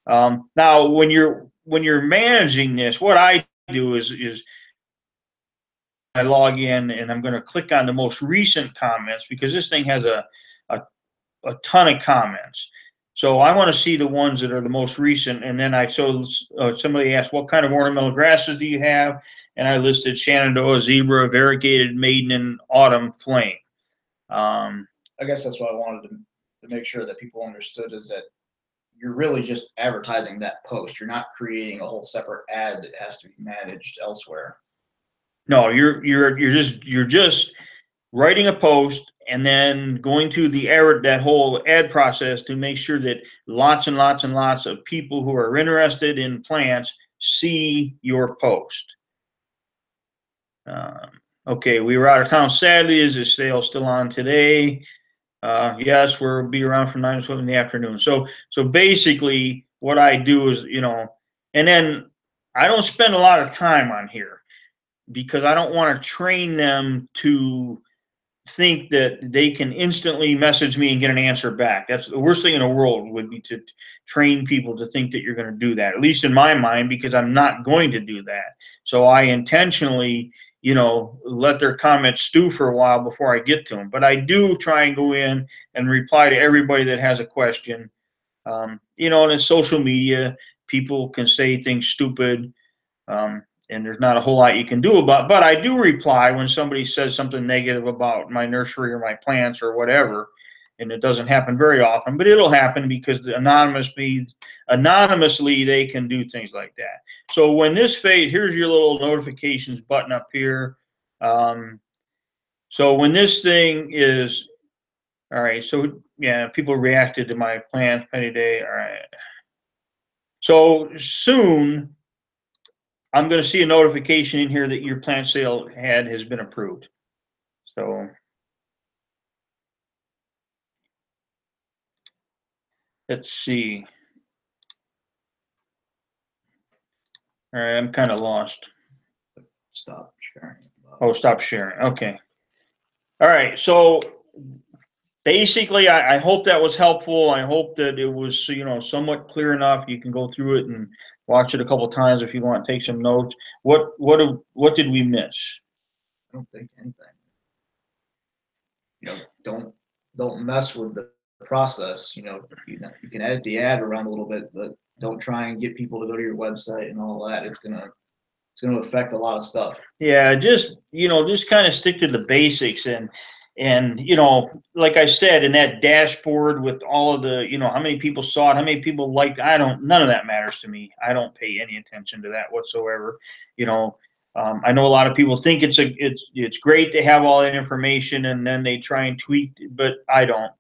Now, when you're managing this, what I do is I log in and I'm going to click on the most recent comments, because this thing has a ton of comments. So I want to see the ones that are the most recent. And then somebody asked, what kind of ornamental grasses do you have? And I listed Shenandoah, zebra, variegated maiden, and autumn flame. I guess that's what I wanted to make sure that people understood, is that you're really just advertising that post. You're not creating a whole separate ad that has to be managed elsewhere. No, you're just writing a post and then going through that whole ad process to make sure that lots and lots and lots of people who are interested in plants see your post. Okay, we were out of town Saturday. Is the sale still on today? Yes, we'll be around from 9 to 12 in the afternoon. So basically what I do is, and then I don't spend a lot of time on here, because I don't want to train them to think that they can instantly message me and get an answer back. That's the worst thing in the world, would be to train people to think that you're going to do that, at least in my mind, because I'm not going to do that. So I intentionally, let their comments stew for a while before I get to them. But I do try and go in and reply to everybody that has a question. And in social media, people can say things stupid. And there's not a whole lot you can do about, but I do reply when somebody says something negative about my nursery or my plants or whatever. And it doesn't happen very often, but it'll happen, because anonymously they can do things like that. So when this phase, here's your little notifications button up here. So when this thing is, all right, so yeah, people reacted to my plants penny day. All right. So soon, I'm going to see a notification in here that your plant sale ad has been approved. So let's see. All right, I'm kind of lost. Stop sharing. Oh, stop sharing. Okay. All right. So basically, I hope that was helpful. I hope that it was, somewhat clear enough. You can go through it and watch it a couple times if you want to take some notes. What did we miss? I don't think anything. Don't mess with the process. You can edit the ad around a little bit, but don't try and get people to go to your website and all that. It's gonna affect a lot of stuff. Yeah, just kind of stick to the basics, and like I said, in that dashboard with all of the, how many people saw it, how many people liked, none of that matters to me. I don't pay any attention to that whatsoever. I know a lot of people think it's great to have all that information, and then they try and tweak, but I don't.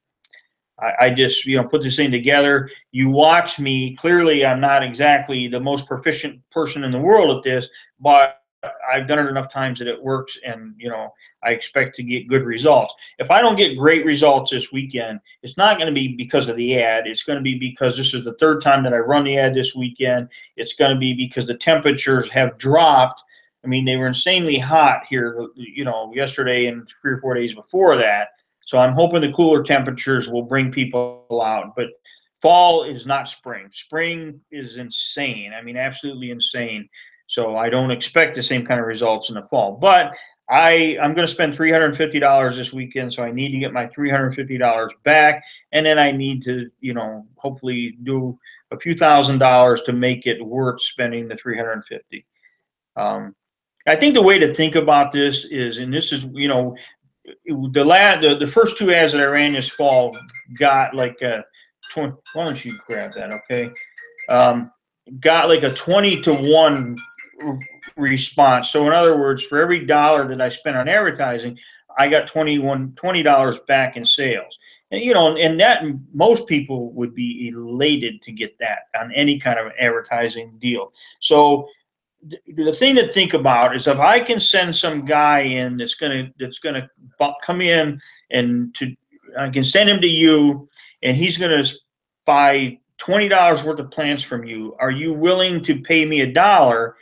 I just, put this thing together. You watch me. Clearly, I'm not exactly the most proficient person in the world at this, but I've done it enough times that it works, and I expect to get good results. If I don't get great results this weekend, it's not going to be because of the ad. It's going to be because this is the third time that I run the ad this weekend. It's going to be because the temperatures have dropped. I mean, they were insanely hot here, yesterday and 3 or 4 days before that. So I'm hoping the cooler temperatures will bring people out. But fall is not spring. Spring is insane. I mean, absolutely insane. So I don't expect the same kind of results in the fall. But I'm going to spend $350 this weekend, so I need to get my $350 back, and then I need to, hopefully do a few $1,000s to make it worth spending the $350. I think the way to think about this is, and this is, the first 2 ads that I ran this fall got like a 20. Why don't you grab that, okay? Got like a 20-to-1 response. So in other words, for every dollar that I spent on advertising, I got $20 back in sales. And and that, most people would be elated to get that on any kind of advertising deal. So the thing to think about is, if I can send some guy in that's gonna come in, and I can send him to you, and he's gonna buy $20 worth of plants from you. Are you willing to pay me $1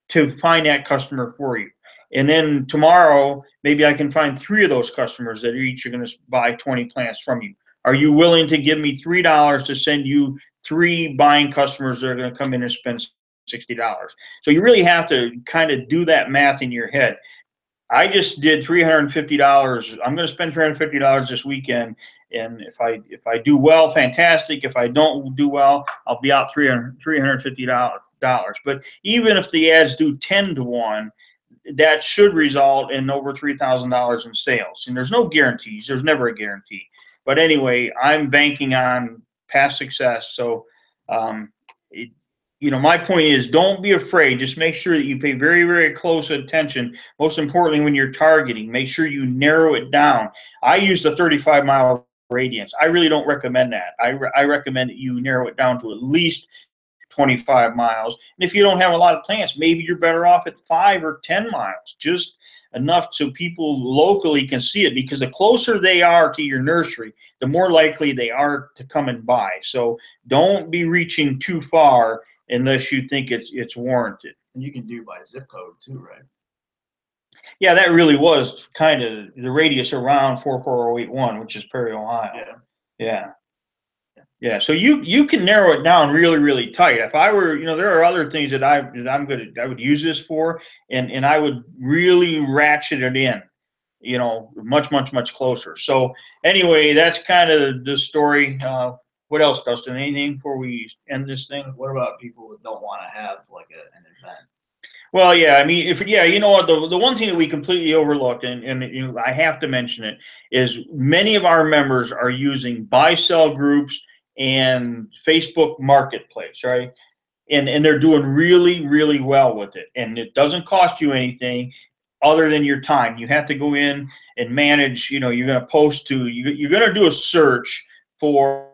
to find that customer for you? And then tomorrow, maybe I can find 3 of those customers that each are going to buy 20 plants from you. Are you willing to give me $3 to send you 3 buying customers that are going to come in and spend $60? So you really have to kind of do that math in your head. I just did $350. I'm going to spend $350 this weekend, and if I do well, fantastic. If I don't do well, I'll be out $350. But even if the ads do 10 to 1, that should result in over $3,000 in sales. And there's no guarantees. There's never a guarantee. But anyway, I'm banking on past success. So, my point is, don't be afraid. Just make sure that you pay very, very close attention. Most importantly, when you're targeting, make sure you narrow it down. I use the 35-mile radius. I really don't recommend that. I recommend that you narrow it down to at least 25 miles. And if you don't have a lot of plants, maybe you're better off at 5 or 10 miles, just enough so people locally can see it, because the closer they are to your nursery, the more likely they are to come and buy. So don't be reaching too far unless you think it's warranted. And you can do by zip code too, right? Yeah, that really was kind of the radius around 44081, which is Perry, Ohio. Yeah. So you can narrow it down really, really tight. If I were, there are other things that I would use this for, and I would really ratchet it in, much closer. So anyway, that's kind of the story. What else, Dustin? Anything before we end this thing? What about people that don't want to have like an event? Well, yeah, I mean, you know what, the one thing that we completely overlooked, and I have to mention it, is many of our members are using buy-sell groups and Facebook Marketplace, right? And they're doing really, really well with it. And it doesn't cost you anything other than your time. You have to go in and manage, you're going to post to, you're going to do a search for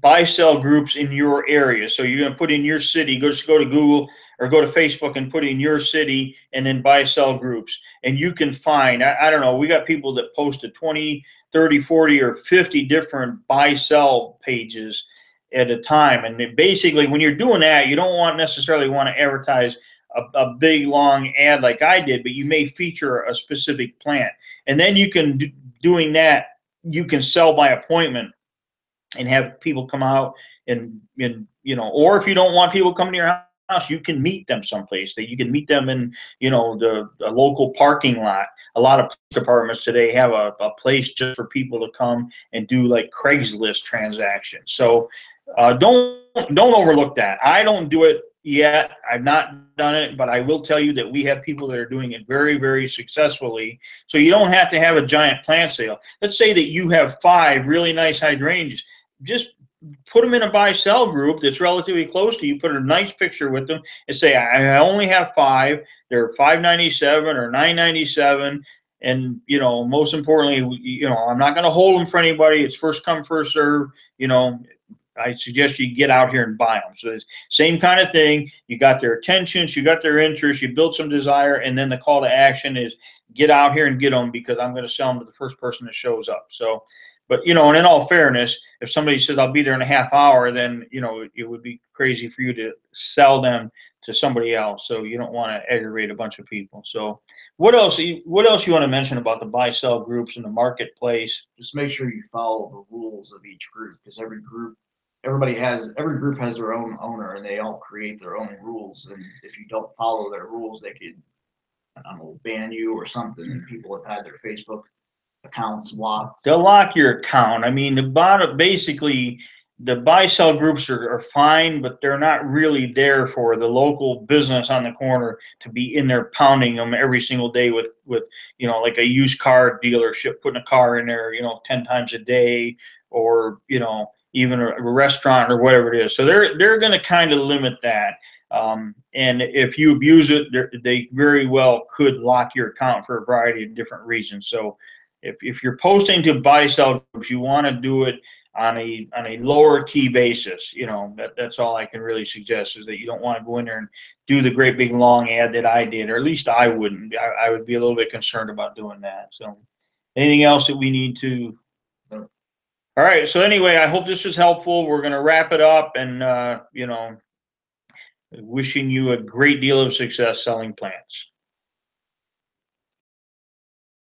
buy-sell groups in your area. So you're going to put in your city, just go to Google or go to Facebook and put in your city and then buy-sell groups. And you can find, I don't know, we got people that posted 20, 30, 40, or 50 different buy-sell pages at a time. And basically, when you're doing that, you don't necessarily want to advertise a big, long ad like I did, but you may feature a specific plant. And then you can, doing that, you can sell by appointment and have people come out and or if you don't want people coming to your house, you can meet them someplace. That you can meet them in, the local parking lot. A lot of police departments today have a place just for people to come and do like Craigslist transactions. So don't overlook that. I don't do it yet. I've not done it, but I will tell you that we have people that are doing it very, very successfully. So you don't have to have a giant plant sale. Let's say that you have 5 really nice hydrangeas. Just put them in a buy-sell group that's relatively close to you. Put a nice picture with them and say, I only have 5. They're $5.97 or $9.97. And, most importantly, I'm not going to hold them for anybody. It's first come, first serve. I suggest you get out here and buy them. So it's same kind of thing. You got their attention, you got their interest, you build some desire, and then the call to action is get out here and get them, because I'm going to sell them to the first person that shows up. So, but, and in all fairness, if somebody says I'll be there in a half hour, then, it would be crazy for you to sell them to somebody else. So you don't want to aggravate a bunch of people. So what else you want to mention about the buy-sell groups in the marketplace? Just make sure you follow the rules of each group, because every group has their own owner, and they all create their own rules. And if you don't follow their rules, they could, I don't know, ban you or something. And people have had their Facebook accounts locked. They'll lock your account. I mean, basically the buy-sell groups are fine, but they're not really there for the local business on the corner to be in there pounding them every single day with like a used car dealership putting a car in there 10 times a day, or even a restaurant or whatever it is. So they're going to kind of limit that. And if you abuse it, they very well could lock your account for a variety of different reasons. So if you're posting to buy-sell groups, you want to do it on a lower key basis. That's all I can really suggest, is that you don't want to go in there and do the great big long ad that I did, or at least I wouldn't. I would be a little bit concerned about doing that. So anything else that we need to? No. All right. So anyway, I hope this was helpful. We're going to wrap it up, and wishing you a great deal of success selling plants.